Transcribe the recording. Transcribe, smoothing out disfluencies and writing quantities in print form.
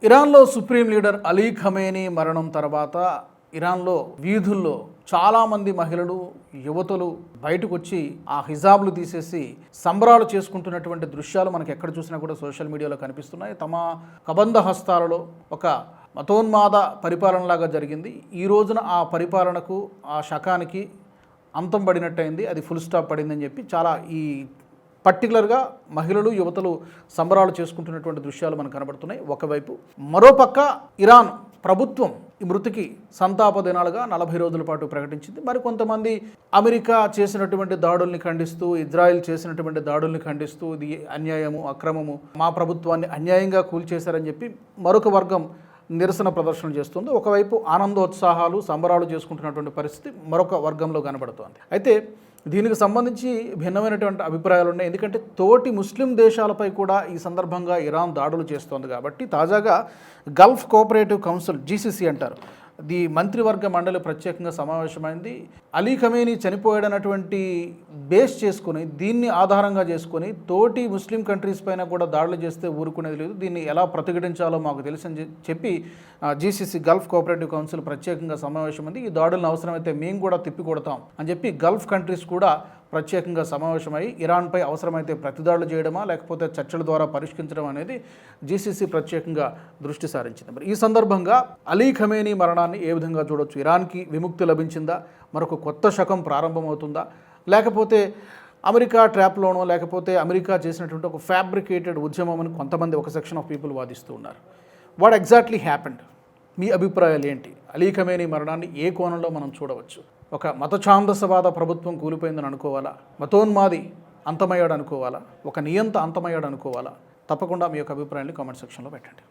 ఇరాన్లో supreme leader Ali Khamenei మరణం తర్వాత ఇరాన్లో వీధుల్లో చాలామంది మహిళలు యువతులు బయటకు వచ్చి ఆ హిజాబ్లు తీసేసి సంబరాలు చేసుకుంటున్నటువంటి దృశ్యాలు మనకి ఎక్కడ చూసినా కూడా సోషల్ మీడియాలో కనిపిస్తున్నాయి. తమ కబంధ హస్తాలలో ఒక మతోన్మాద పరిపాలనలాగా జరిగింది. ఈ రోజున ఆ పరిపాలనకు ఆ శకానికి అంతం పడినట్టయింది. అది ఫుల్ స్టాప్ పడిందని చెప్పి చాలా ఈ పర్టికులర్గా మహిళలు యువతలు సంబరాలు చేసుకుంటున్నటువంటి దృశ్యాలు మనకు కనబడుతున్నాయి ఒకవైపు. మరోపక్క ఇరాన్ ప్రభుత్వం ఈ మృతికి సంతాప దినాలుగా 40 రోజుల పాటు ప్రకటించింది. మరి కొంతమంది అమెరికా చేసినటువంటి దాడుల్ని ఖండిస్తూ, ఇజ్రాయెల్ చేసినటువంటి దాడుల్ని ఖండిస్తూ ఇది అన్యాయము, అక్రమము, మా ప్రభుత్వాన్ని అన్యాయంగా కూల్చేశారని చెప్పి మరొక వర్గం నిరసన ప్రదర్శనలు చేస్తుంది. ఒకవైపు ఆనందోత్సాహాలు సంబరాలు చేసుకుంటున్నటువంటి పరిస్థితి మరొక వర్గంలో కనబడుతోంది. అయితే దీనికి సంబంధించి భిన్నమైనటువంటి అభిప్రాయాలు ఉన్నాయి. ఎందుకంటే తోటి ముస్లిం దేశాలపై కూడా ఈ సందర్భంగా ఇరాన్ దాడులు చేస్తోంది కాబట్టి తాజాగా గల్ఫ్ కోఆపరేటివ్ కౌన్సిల్ జీసీసీ అంటారు, ది మంత్రివర్గ మండలి ప్రత్యేకంగా సమావేశమైంది. అలీ ఖమేనీ చనిపోయాడన్నటువంటి బేస్ చేసుకుని, దీన్ని ఆధారంగా చేసుకొని తోటి ముస్లిం కంట్రీస్ పైన కూడా దాడులు చేస్తే ఊరుకునేది లేదు, దీన్ని ఎలా ప్రతిఘటించాలో మాకు తెలుసని చెప్పి జీసీసీ గల్ఫ్ కోఆపరేటివ్ కౌన్సిల్ ప్రత్యేకంగా సమావేశమైంది. ఈ దాడులను అవసరమైతే మేము కూడా తిప్పికొడతాం అని చెప్పి గల్ఫ్ కంట్రీస్ కూడా ప్రత్యేకంగా సమావేశమై ఇరాన్పై అవసరమైతే ప్రతిదాడులు చేయడమా లేకపోతే చర్చల ద్వారా పరిష్కరించడం అనేది జీసీసీ ప్రత్యేకంగా దృష్టి సారించింది. మరి ఈ సందర్భంగా అలీ ఖమేనీ మరణాన్ని ఏ విధంగా చూడొచ్చు? ఇరాన్కి విముక్తి లభించిందా? మరొక కొత్త శకం ప్రారంభమవుతుందా? లేకపోతే అమెరికా ట్రాప్లోనో లేకపోతే అమెరికా చేసినటువంటి ఒక ఫ్యాబ్రికేటెడ్ ఉద్యమం అని కొంతమంది ఒక సెక్షన్ ఆఫ్ పీపుల్ వాదిస్తూ ఉన్నారు. What exactly happened? మీ అభిప్రాయాలు ఏంటి? అలీ ఖమేనీ మరణాన్ని ఏ కోణంలో మనం చూడవచ్చు? ఒక మతఛాందసవాద ప్రభుత్వం కూలిపోయిందని అనుకోవాలా? మతోన్మాది అంతమయ్యాడు అనుకోవాలా? ఒక నియంత అంతమయ్యాడు అనుకోవాలా? తప్పకుండా మీ యొక్క అభిప్రాయాన్ని కామెంట్ సెక్షన్లో పెట్టండి.